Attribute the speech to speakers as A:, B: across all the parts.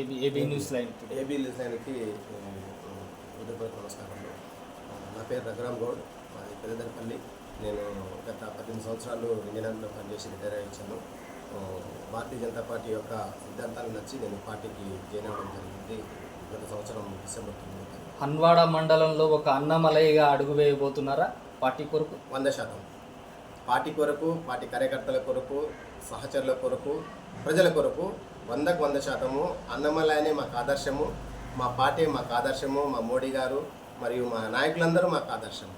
A: AB news line
B: AB news లైన్కి హృదయపూర్వక నమస్కారాలు. నా పేరు రఘురామ్ గౌడ్, మాది పెద్దదనపల్లి. నేను గత 18 సంవత్సరాలు ఇంజనీర్లో పనిచేసి రిటైర్ అయ్యాను. భారతీయ జనతా పార్టీ యొక్క సిద్ధాంతాలు నచ్చి నేను పార్టీకి జాయిన్ అవ్వడం జరిగింది. గత సంవత్సరం డిసెంబర్ 9.
A: హన్వాడ మండలంలో ఒక అన్నమలైగా అడుగు వేయబోతున్నారా పార్టీ కొరకు?
B: 100%. పార్టీ కొరకు, పార్టీ కార్యకర్తల కొరకు, సహచరుల కొరకు, ప్రజల కొరకు 100% అన్నమలైనే మాకు ఆదర్శము. మా పార్టీ మాకు ఆదర్శము. మా మోడీ గారు మరియు మా నాయకులందరూ మాకు ఆదర్శం.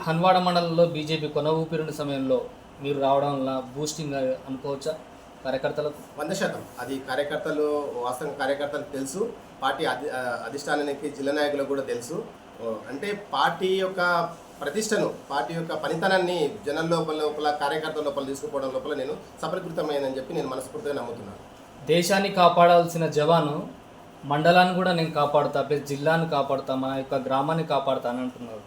A: హన్వాడ మండలంలో బీజేపీ కొన ఊపిరిన సమయంలో మీరు రావడం వల్ల బూస్టింగ్ అనుకోవచ్చా కార్యకర్తలకు?
B: 100%. అది కార్యకర్తలు, వాస్తవంగా కార్యకర్తలకు తెలుసు, పార్టీ అధిష్టానానికి, జిల్లా నాయకులకు కూడా తెలుసు. అంటే పార్టీ యొక్క ప్రతిష్టను, పార్టీ యొక్క పనితనాన్ని జనం లోపల కార్యకర్తల లోపల తీసుకుపోవడం లోపల నేను సఫలీకృతమైనని చెప్పి నేను మనస్ఫూర్తిగా నమ్ముతున్నాను.
A: దేశాన్ని కాపాడాల్సిన జవాను మండలాన్ని కూడా నేను కాపాడుతా, ప్లస్ జిల్లాను కాపాడుతా, మా యొక్క గ్రామాన్ని కాపాడుతా అని అంటున్నారు.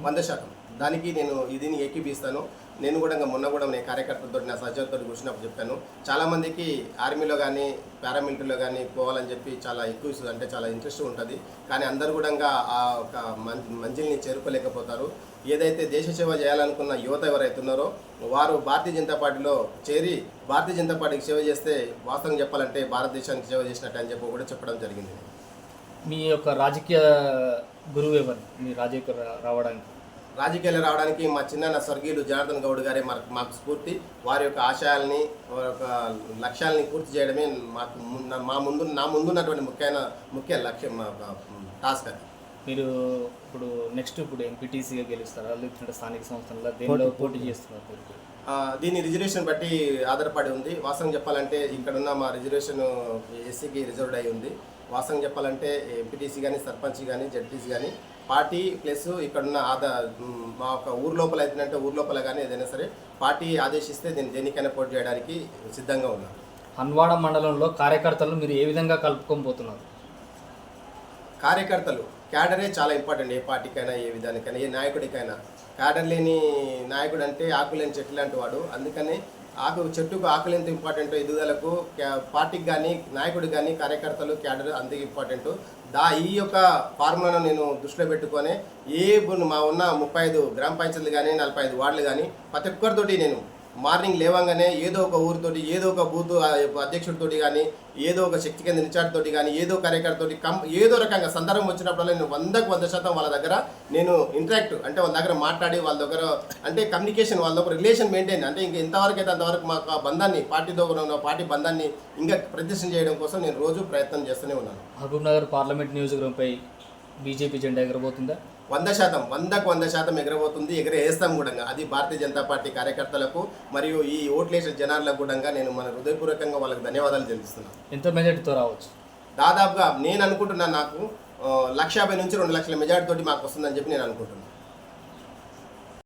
B: 100%. దానికి నేను ఇదిని ఏకీపిస్తాను. నేను కూడా మొన్న కూడా నేను కార్యకర్తలతో, నా సహచరులతో కూర్చున్నప్పుడు చెప్పాను, చాలామందికి ఆర్మీలో కానీ పారామిలిటరీలో కానీ పోవాలని చెప్పి చాలా ఎక్కువ, అంటే చాలా ఇంట్రెస్ట్ ఉంటుంది. కానీ అందరూ కూడా ఆ ఒక మంజిల్ని చేరుకోలేకపోతారు. ఏదైతే దేశ సేవ చేయాలనుకున్న యువత ఎవరైతే ఉన్నారో వారు భారతీయ జనతా పార్టీలో చేరి భారతీయ జనతా పార్టీకి సేవ చేస్తే వాస్తవం చెప్పాలంటే భారతదేశానికి సేవ చేసినట్టు అని చెప్పి కూడా చెప్పడం జరిగింది.
A: మీ యొక్క రాజకీయ గురువు ఎవరు మీ
B: రాజకీయాలు రావడానికి మా చిన్న స్వర్గీయులు జనార్దన్ గౌడ్ గారే మాకు స్ఫూర్తి. వారి యొక్క ఆశయాల్ని, వారి యొక్క లక్ష్యాలని పూర్తి చేయడమే నా ముందున్నటువంటి ముఖ్య లక్ష్యం, టాస్క్ అది.
A: మీరు ఇప్పుడు ఎంపీటీసీగా గెలుస్తారా, లేకపోతే స్థానిక సంస్థల్లో దేనిలో పోటీ చేస్తున్నారు?
B: దీని రిజర్వేషన్ బట్టి ఆధారపడి ఉంది. వాస్తవం చెప్పాలంటే ఇక్కడున్న మా రిజర్వేషన్ ఎస్సీకి రిజర్వ్డ్ అయి ఉంది. వాస్తవం చెప్పాలంటే ఎంపీటీసీ కానీ, సర్పంచ్ కానీ, జడ్పీసీ కానీ పార్టీ ప్లస్ ఇక్కడున్న మా ఒక ఊరు లోపల అయితేనంటే ఊరు లోపల కానీ ఏదైనా సరే పార్టీ ఆదేశిస్తే నేను దేనికైనా పోటీ చేయడానికి సిద్ధంగా ఉన్నాను.
A: హన్వాడ మండలంలో కార్యకర్తలు మీరు ఏ విధంగా కలుపుకోబోతున్నారు?
B: కార్యకర్తలు క్యాడరే చాలా ఇంపార్టెంట్. ఏ పార్టీకైనా, ఏ విధానికైనా, ఏ నాయకుడికైనా. క్యాడర్ లేని నాయకుడు అంటే ఆకు లేని చెట్టు లాంటి వాడు. అందుకని చెట్టుకు ఆకులు ఎంత ఇంపార్టెంటో ఎదుగుదలకు పార్టీకి కానీ, నాయకుడికి కానీ కార్యకర్తలు, క్యాడర్ అందుకే ఇంపార్టెంట్. ఈ యొక్క ఫార్ములాను నేను దృష్టిలో పెట్టుకొని మా ఉన్న 35 గ్రామ పంచాయతీలు కానీ, 45 వార్డులు కానీ ప్రతి ఒక్కరితోటి నేను మార్నింగ్ లేవంగానే ఏదో ఒక ఊరితోటి, ఏదో ఒక బూత్ అధ్యక్షుడితోటి కానీ, ఏదో ఒక శక్తి కేంద్ర ఇన్ఛార్జ్ తోటి కానీ, ఏదో కార్యకర్తతోటి ఏదో రకంగా సందర్భం వచ్చినప్పుడు నేను 100% వాళ్ళ దగ్గర నేను ఇంటరాక్ట్, అంటే వాళ్ళ దగ్గర మాట్లాడి వాళ్ళ దగ్గర అంటే కమ్యూనికేషన్, వాళ్ళ దగ్గర రిలేషన్ మెయింటైన్, అంటే ఇంకా ఎంతవరకు అయితే అంతవరకు మాకు బంధాన్ని, పార్టీతో ఉన్న పార్టీ బంధాన్ని ఇంకా ప్రతిష్ఠ చేయడం కోసం నేను రోజు ప్రయత్నం చేస్తూనే ఉన్నాను.
A: మహబూబ్నగర్ పార్లమెంట్ నియోజకవర్గంపై బీజేపీ జెండా ఎగరబోతుందా?
B: 100% ఎగరబోతుంది, ఎగరేస్తాం కూడా. అది భారతీయ జనతా పార్టీ కార్యకర్తలకు మరియు ఈ ఓట్లేసిన జనాలకు కూడా నేను మన హృదయపూర్వకంగా వాళ్ళకి ధన్యవాదాలు తెలుస్తున్నాను.
A: ఎంత మెజార్టీతో రావచ్చు?
B: దాదాపుగా నేను అనుకుంటున్నాను, నాకు 1,50,000 నుంచి 2 లక్షల మెజార్టీ తోటి మాకు వస్తుందని చెప్పి నేను అనుకుంటున్నాను.